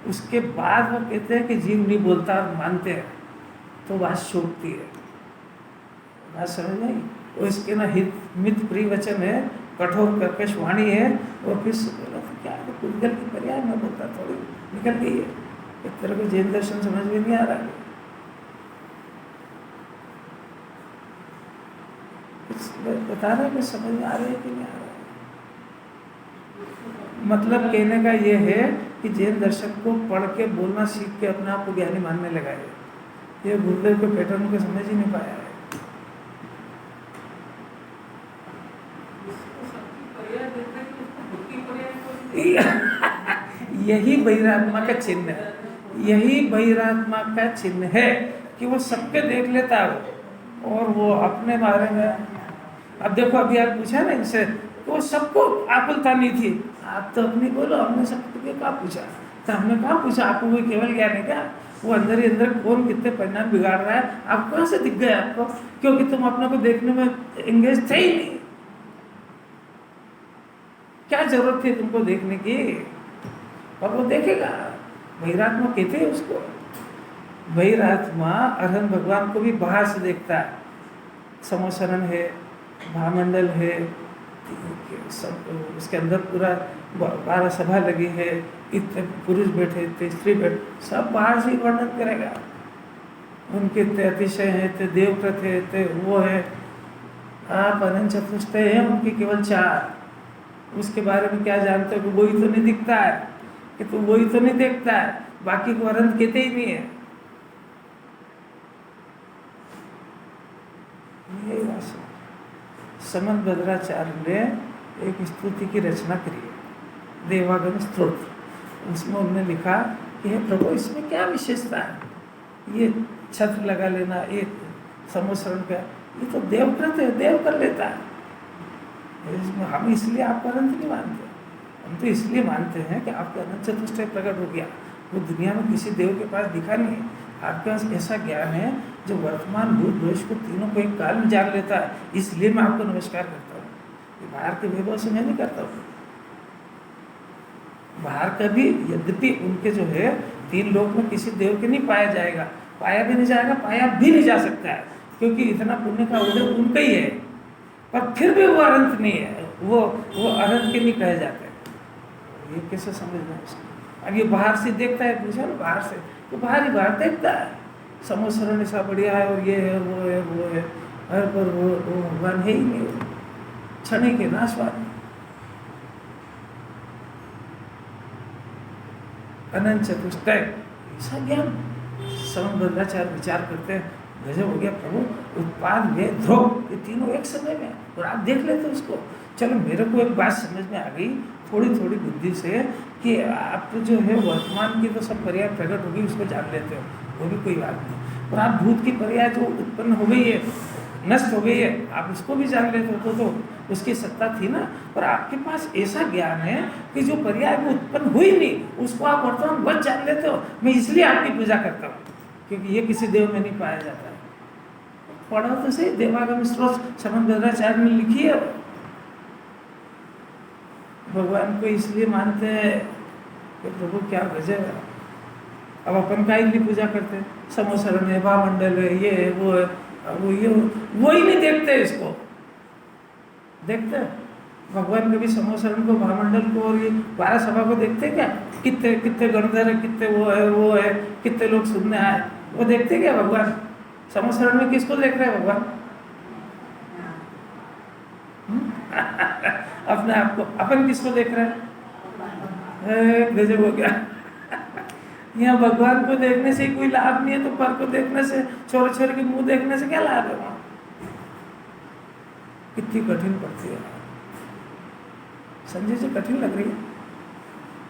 उसके बाद वो कहते हैं कि जीव नहीं बोलता और मानते हैं, तो बात शोभती है। बात समझ में आई? वो इसके ना हित मित प्रिय वचन है, कठोर कर्कश वाणी है, और फिर बोला तो क्या है, पुद्गल की पर्याय में बोलता थोड़ी निकल गई है। एक तरह को जैन दर्शन समझ में नहीं आ रहा है। बता रहा है, समझ में आ रहा है कि नहीं आ रहा है? मतलब कहने का ये है कि जैन दर्शन को पढ़ के बोलना सीख के अपने आप को ज्ञानी मानने लगा है। ये गुरुदेव के पैटर्न को समझ ही नहीं पाया है। यही बहिरात्मा का चिन्ह है, यही बहिरात्मा का चिन्ह है कि वो सबके देख लेता है और वो अपने बारे में। अब देखो, अभी आप पूछा ना इनसे, तो वो सबको आकुलता नहीं थी, आप तो अपनी बोलो, हमने सबको क्या पूछा, तो हमने कहाँ पूछा, आपको कोई केवल ज्ञान है क्या? वो अंदर ही अंदर कौन कितने परिणाम बिगाड़ रहा है, आप कहाँ से दिख गए आपको? क्योंकि तुम अपने को देखने में एंगेज थे ही नहीं। क्या जरूरत थी तुमको देखने की? और वो देखेगा। बहिरात्मा कहते हैं उसको। बहिरात्मा अरहंत भगवान को भी बाहर से देखता है। समोसरण है, महामंडल है, सब उसके अंदर पूरा 12 सभा लगी है, इतने पुरुष बैठे, इतने स्त्री बैठे, सब बाहर से ही वर्णन करेगा। उनके इतने अतिशय है, इतने देवव्रत है, इतने वो है। आप अनंत चतुष्टय है उनके केवल 4। उसके बारे में क्या जानते हो कि वही तो नहीं दिखता है, कि तू वही तो नहीं देखता है, बाकी को अनंत कहते ही नहीं है। यही भाषा समंत भद्राचार्य ने एक स्तुति की रचना करी है, देवागम स्तोत्र। उसमें उन्होंने लिखा कि हे प्रभु, इसमें क्या विशेषता है? ये छत्र लगा लेना, ये समोसरण का, ये तो देवव्रत है, देव कर लेता है। इसमें हम इसलिए आपको अनंत नहीं मानते, हम तो इसलिए मानते हैं कि आपका अनंत चतुष्टय प्रकट हो गया। वो दुनिया में किसी देव के पास दिखा नहीं है। आपके पास ऐसा ज्ञान है जो वर्तमान भूत भविष्य को तीनों को एक काल में जान लेता है, इसलिए मैं आपको नमस्कार करता हूँ। ये बाहर के वैभव से मैं नहीं करता हूँ। बाहर का भी यद्यपि उनके जो है 3 लोक में किसी देव के नहीं पाया जाएगा, पाया भी नहीं जाएगा, पाया भी नहीं जा सकता है, क्योंकि इतना पुण्य का उदय उनका ही है। पर फिर भी वो अनंत नहीं है, वो अनंत के नहीं कहे जाते। ये कैसे समझना उसको? अब ये बाहर से देखता है, पूछा ना बाहर से, तो बाहर ही बाहर देखता है, समोसरण ऐसा बढ़िया है और ये है वो है वो है, हर पर वो भगवान है ही नहीं, क्षण के नाशवान अनंत चतुष्टय ऐसा ज्ञान। समंत भद्राचार्य विचार करते हैं, गजब हो गया प्रभु, उत्पाद वे ध्रुव, ये तीनों एक समय में, और आप देख लेते उसको। चलो मेरे को एक बात समझ में आ गई थोड़ी थोड़ी बुद्धि से कि आप जो है वर्तमान की तो सब पर्याय प्रकट होगी, उसको जान लेते हो, वो भी कोई बात नहीं। पर आप भूत की पर्याय जो उत्पन्न हो गई है, नष्ट हो गई है, आप उसको भी जान लेते हो, तो उसकी सत्ता थी ना। पर आपके पास ऐसा ज्ञान है कि जो पर्याय वो उत्पन्न हुई नहीं, उसको आप वर्तमान बस जान लेते हो। मैं इसलिए आपकी पूजा करता हूँ, क्योंकि ये किसी देव में नहीं पाया जाता है। पढ़ो तो सही, देवागम स्त्रोत समंत भद्राचार्य ने लिखी है। भगवान को इसलिए मानते हैं कि प्रभु क्या गजब है। अब अपन का ही पूजा करते हैं, समोसरण है, भामंडल है, ये है वो है, वो ही नहीं देखते इसको। देखते भगवान कभी समोसरण को, भामंडल को और ये 12 सभा को देखते क्या? कितने कितने गणधर है, कितने वो है, कितने लोग सुनने आए, वो देखते क्या भगवान? समोसरण में किसको देख रहे हैं भगवान? अपने आप को, अपन किसको देख रहे हैं? गजब हो गया। यहाँ भगवान को देखने से कोई लाभ नहीं है, तो पर को देखने से, छोरे छोरे के मुंह देखने से क्या लाभ है? कितनी कठिन पड़ती है। संजय जी कठिन लग रही है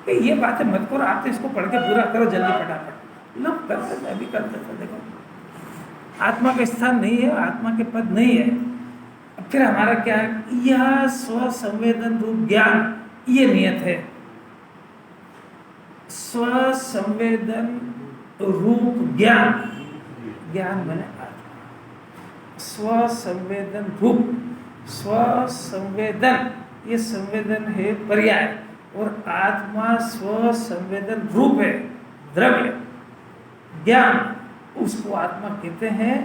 कि ये बातें मत करो, आप तो इसको पढ़ के पूरा करो जल्दी फटाफट। लोग करते थे, अभी करते थे। देखो आत्मा का स्थान नहीं है, आत्मा के पद नहीं है। अब फिर हमारा क्या है? यह स्व संवेदन रूप ज्ञान, ये नियत है। स्व संवेदन रूप ज्ञान, ज्ञान बने आत्मा। स्व संवेदन रूप, स्व संवेदन, ये संवेदन है पर्याय, और आत्मा स्व संवेदन रूप है, द्रव्य ज्ञान, उसको आत्मा कहते हैं।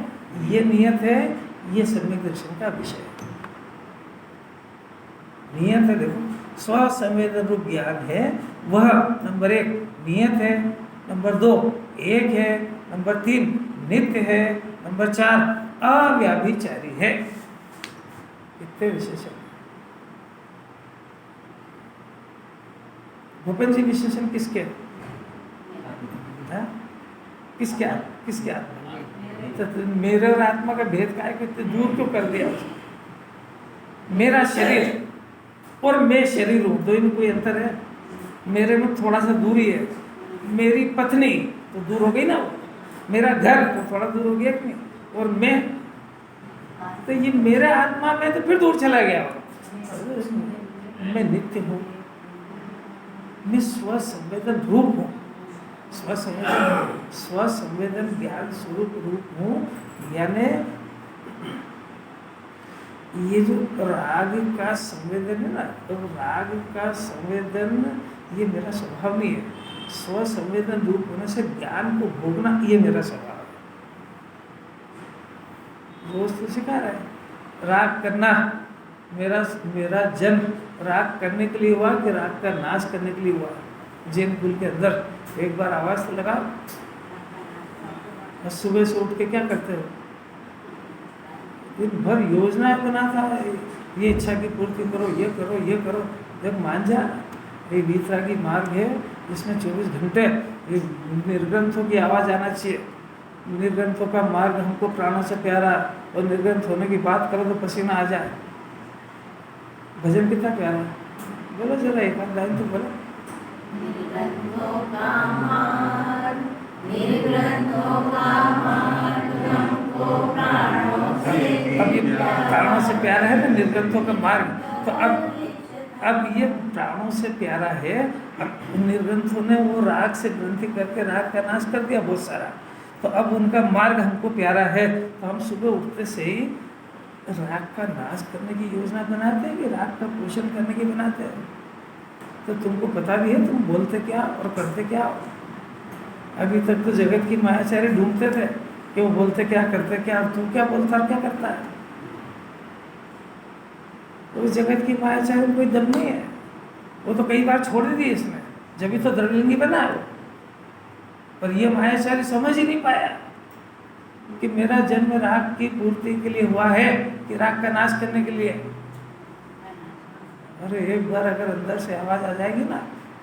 ये नियत है, ये सम्यक दर्शन का विषय है। नियत है, देखो स्व संवेदन रूप ज्ञान है, वह नंबर 1 नियत है, नंबर 2 एक है, नंबर 3 नित्य है, नंबर 4 अव्याभिचारी है। कितने विशेषण? भूपेन जी विशेषण किसके? किसके आत्मा? तो मेरे और आत्मा का भेद काय को इतने दूर क्यों कर दिया? मेरा शरीर और मैं शरीर हूँ, दो में कोई अंतर है? मेरे में थोड़ा सा दूरी है। मेरी पत्नी तो दूर हो गई ना, मेरा घर तो थोड़ा दूर हो गया कि नहीं? और मैं, तो ये मेरे आत्मा में तो फिर दूर चला गया। मैं नित्य हूँ, मैं स्व संवेदन रूप हूँ, स्व संवेदन ज्ञान स्वरूप रूप हूँ। यानी ये जो राग का संवेदन है ना, तो राग का संवेदन ये मेरा स्वभाव नहीं है। स्व संवेदन रूप होने से ज्ञान को भोगना ये मेरा स्वभाव है। दोस्त तो सिखा रहा है राग करना। मेरा जन्म राग करने के लिए हुआ कि राग का नाश करने के लिए हुआ? जैन कुल के अंदर एक बार आवाज तो लगाओ। सुबह से उठ के क्या करते हो? दिन भर योजना बनाता है, ये इच्छा की पूर्ति करो, ये करो, ये करो। जब मान जा ये वीतरागी मार्ग है, इसमें 24 घंटे ये निर्ग्रंथों की आवाज़ आना चाहिए। निर्ग्रंथों का मार्ग हमको प्राणों से प्यारा, और निर्ग्रंथ होने की बात करो तो पसीना आ जाए। भजन कितना प्यारा है, बोलो जरा एक बार लाइन तो बोलो। निर्ग्रंथों का मार्ग, निर्ग्रंथों का मार्ग हमको प्राणों से, अब ये प्राणों से प्यारा है ना निर्ग्रंथों का मार्ग। तो अब ये प्राणों से प्यारा है। अब निर्ग्रंथों ने वो राग से ग्रंथि करके राग का नाश कर दिया बहुत सारा। तो अब उनका मार्ग हमको प्यारा है, तो हम सुबह उठते से ही राग का नाश करने की योजना बनाते हैं कि राग का पोषण करने की बनाते हैं? तो तुमको पता भी है तुम बोलते क्या और करते क्या? अभी तक तो जगत की मायाचारी ढूंढते थे कि वो बोलते क्या करते क्या, और तू क्या बोलता और क्या करता है? उस जगत की मायाचारी में कोई दम नहीं है। वो तो कई बार छोड़ दी इसने, जब भी तो द्रविलिंगी बना वो। पर ये मायाचारी समझ ही नहीं पाया कि मेरा जन्म राग की पूर्ति के लिए हुआ है कि राग का नाश करने के लिए। अरे एक बार अगर अंदर से आवाज़ आ जाएगी ना,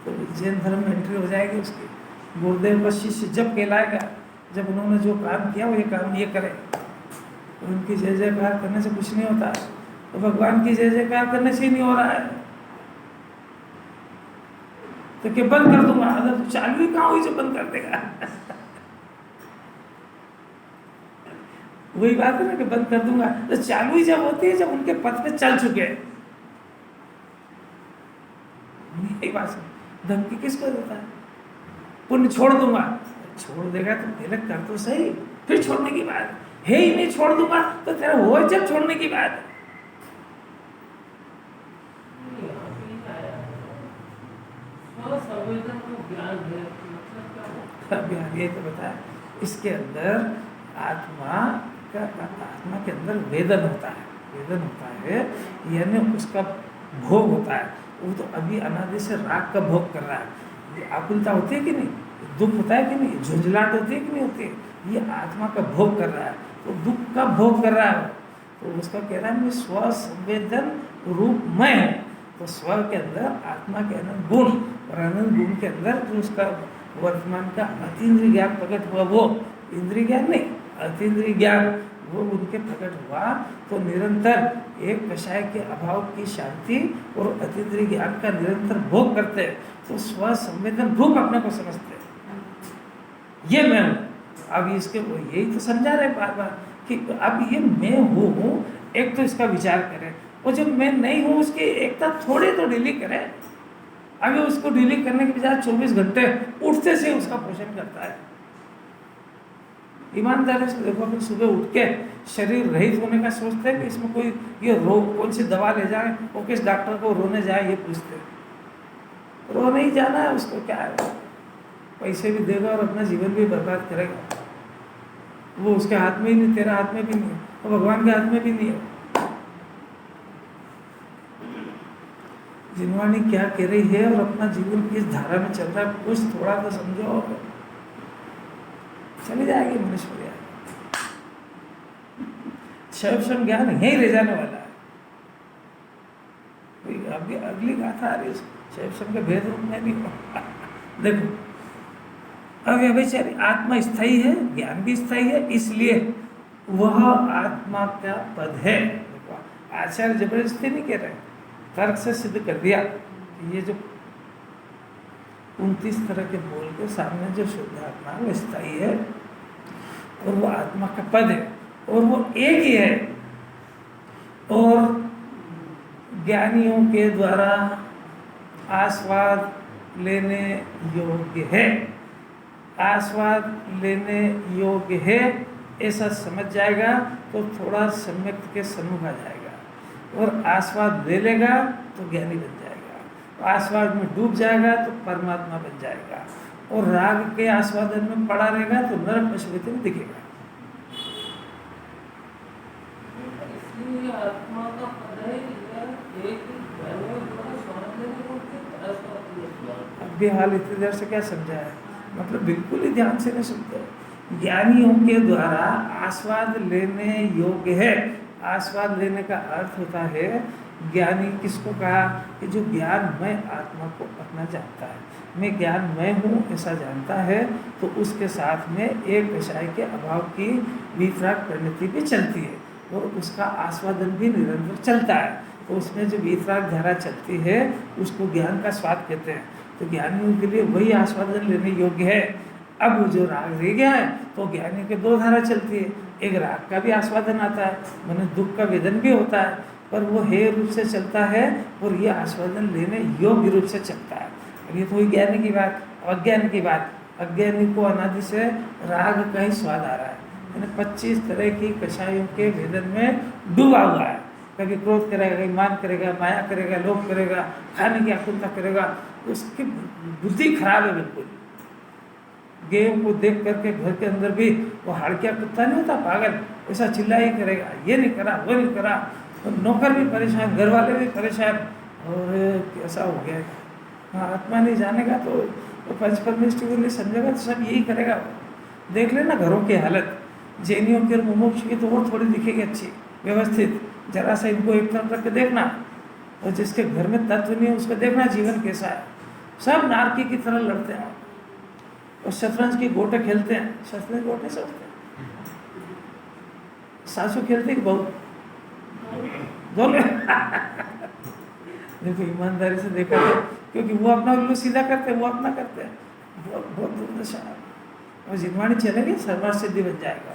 तो जैन धर्म में एंट्री हो जाएगी उसकी। गुरुदेव का शिष्य जब कहलाएगा, जब उन्होंने जो काम किया वो ये काम ये करे। तो उनकी जय जयकार करने से कुछ नहीं होता, तो भगवान की जय जयकार करने से ही नहीं हो रहा है। तो क्या बंद कर दूंगा? अगर तू चालू ही कहाँ हुई जो बंद कर देगा? वही बात है ना कि बंद कर दूंगा। तो चालू ही जब होती है जब उनके पथ पे चल चुके हैं। यही बात है। धमकी किसको देता है? पुण्य छोड़ दूंगा, छोड़ देगा तो पहले कर तो सही, फिर छोड़ने की बात है ही नहीं। छोड़ दूंगा तो तेरा हो जब छोड़ने की बात है। ये तो बताया, इसके अंदर आत्मा के अंदर वेदन होता है, यानी उसका भोग होता है। वो तो अभी अनादि से राग का भोग कर रहा है। ये आकुलता होती है कि नहीं, दुख होता है कि नहीं, झुंझलाहट होती है कि नहीं होती है, ये आत्मा का भोग कर रहा है। तो दुख का भोग कर रहा है, तो तो उसका कह रहा है मैं स्व संवेदन रूप मैं हूँ। तो स्व के अंदर आत्मा के अनंत गुण और अनंत गुण के अंदर जो उसका वर्तमान का अतीन्द्रिय ज्ञान प्रकट हुआ, वो इंद्रिय ज्ञान नहीं, अतीन्द्रिय ज्ञान वो उनके प्रकट हुआ। तो निरंतर एक कषाय के अभाव की शांति और अतीन्द्रिय ज्ञान का निरंतर भोग करते हैं। तो स्व संवेदन रूप अपने को समझते हैं, ये मैं हूँ। अब इसके वो यही तो समझा रहे बार बार कि अब ये मैं हूँ, एक तो इसका विचार करें, और जब मैं नहीं हूँ उसकी एकता थोड़ी तो डीली करें। अभी उसको डीलिंग करने के बजाय 24 घंटे उठते से उसका पोषण करता है। ईमानदारी से देखो, अपन सुबह उठ के शरीर रहित होने का सोचते हैं कि इसमें कोई ये रोग, कौन सी दवा ले जाए और किस डॉक्टर को रोने जाए, ये पूछते हैं। रो नहीं जाना है उसको, क्या है, पैसे भी देगा और अपना जीवन भी बर्बाद करेगा। वो उसके हाथ में ही नहीं, तेरा हाथ में भी नहीं है, और भगवान के हाथ में भी नहीं है। जिनवाणी क्या कह रही है और अपना जीवन किस धारा में चल रहा है, कुछ थोड़ा तो समझो, चली जाएगी मनुष्य। शैव ज्ञान यही रह जाने वाला है। कोई अगली गाथा आ रही है, शैव के भेद रूप में नहीं हो। देखो अव्यभिचारी आत्मा स्थायी है, ज्ञान भी स्थायी है, इसलिए वह आत्मा का पद है। आचार्य जबरदस्ती नहीं कह रहे, तर्क से सिद्ध कर दिया। ये जो 29 तरह के बोल के सामने जो शुद्ध आत्मा वो स्थायी है और वो आत्मा का पद है और वो एक ही है, और ज्ञानियों के द्वारा आस्वाद लेने योग्य है। आस्वाद लेने योग्य है ऐसा समझ जाएगा तो थोड़ा सम्यक के सम्मुख आ जाएगा, और आस्वाद ले लेगा तो ज्ञानी बन जाएगा। आस्वाद में डूब जाएगा तो परमात्मा बन जाएगा, और राग के आस्वादन में पड़ा रहेगा तो नरक पशुपति में दिखेगा। इसलिए आत्मा का पद है, एक अब भी हाल इतनी देर से क्या समझा है, मतलब बिल्कुल ही ध्यान से नहीं सुनते। ज्ञानियों के द्वारा आस्वाद लेने योग्य है। आस्वाद लेने का अर्थ होता है, ज्ञानी किसको कहा कि जो ज्ञान मैं आत्मा को अपना जानता है, मैं ज्ञान मैं हूँ ऐसा जानता है, तो उसके साथ में एक विषय के अभाव की वितराग परिणति भी चलती है और उसका आस्वादन भी निरंतर चलता है। तो उसमें जो वितराग धारा चलती है उसको ज्ञान का स्वाद कहते हैं। तो ज्ञानियों के लिए वही आस्वादन लेने योग्य है। अब जो राग रह गया है तो ज्ञानी के दो धारा चलती है, एक राग का भी आस्वादन आता है, मैंने दुख का वेदन भी होता है, पर वो हेय रूप से चलता है और ये आस्वादन लेने योग्य रूप से चलता है। ये तो हुई ज्ञानी की बात। अज्ञानी की बात, अज्ञानी को अनादि से राग का ही स्वाद आ रहा है, यानी 25 तरह की कषायों के वेदन में डूबा हुआ है। कभी क्रोध करेगा, कभी मान करेगा, माया करेगा, लोभ करेगा, खाने की आकुलता करेगा, उसकी बुद्धि खराब है बिल्कुल। गेहूं को देख करके घर के अंदर भी वो हाड़किया कुत्ता नहीं होता पागल, ऐसा चिल्ला ही करेगा, ये नहीं करा वो नहीं करा, तो नौकर भी परेशान, घर वाले भी परेशान, और कैसा हो गया। हाँ, आत्मा नहीं जानेगा तो पंच परमेष्टि को नहीं समझेगा तो सब यही करेगा। देख लेना घरों की हालत, जैनियों की और मुमुक्ष की तो और थोड़ी दिखेगी अच्छी व्यवस्थित, जरा सा इनको एक तरफ रख के देखना, और जिसके घर में तत्व नहीं है उसको देखना जीवन कैसा है। सब नारकी की तरह लड़ते हैं और शतरंज की गोटे खेलते हैं। शतरंज गोटे सोचते हैं, सासू खेलते कि बहू, दोनों। देखो ईमानदारी से देखा है, क्योंकि वो अपना उल्लू सीधा करते हैं, वो अपना करते हैं। बहुत बहुत दुर्दशा है। और जिनवाणी चलेगी सर्वार सिद्धि बन जाएगा।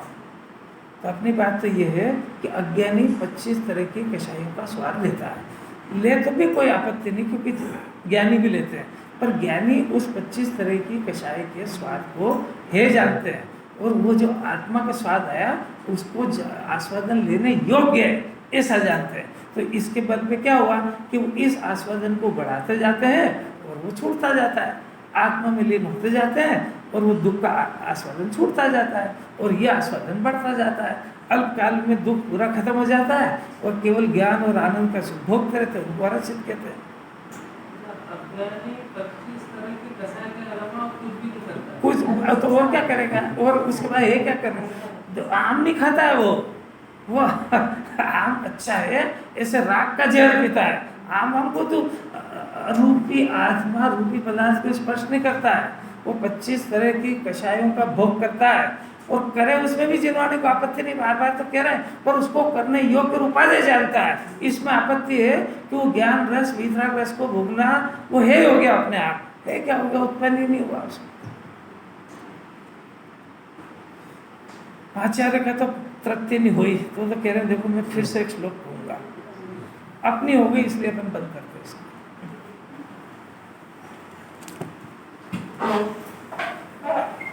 तो अपनी बात तो ये है कि अज्ञानी 25 तरह की कषायों का स्वाद लेता है, ले तो भी कोई आपत्ति नहीं, क्योंकि ज्ञानी भी लेते हैं, पर ज्ञानी उस 25 तरह की कषाय के स्वाद को हे जानते हैं, और वो जो आत्मा का स्वाद आया उसको आस्वादन लेने योग्य है ऐसा जानते हैं। तो इसके बल पे क्या हुआ कि वो इस आस्वादन को बढ़ाते जाते हैं और वो छूटता जाता है, आत्मा में लीन होते जाते हैं और वो दुख का आस्वादन छूटता जाता है और ये आस्वादन बढ़ता जाता है। अल्पकाल में दुख पूरा खत्म हो जाता है और केवल ज्ञान और आनंद का सुख भोगते रहते हैं, उनको रचित कहते हैं। अज्ञानी 25 तरह की कषाय के अलावा कुछ भी नहीं करता, कुछ तो वो क्या करेगा, और उसके बाद ये क्या करेगा, जो आम नहीं खाता है वो आम अच्छा है, ऐसे राग का जहर पीता है। आम हमको तो रूपी आत्मा रूपी पदार्थ को स्पर्श नहीं करता है। वो 25 तरह की कषायों का भोग करता है, और करे उसमें भी जिन्होंने को आपत्ति नहीं, बार बार तो कह रहे हैं, पर उसको करने योग्य उपादेय जानता है। इसमें आपत्ति है कि वो ज्ञान रस वीतराग रस को भोगना वो है हो गया अपने आप, है क्या हो गया, उत्पन्न ही नहीं हुआ उसमें। आचार्य का तो तृप्ति नहीं हुई तो कह रहे हैं देखो मैं फिर से एक श्लोक कहूंगा, अपनी हो गई इसलिए अपन बंद करते हैं इसको।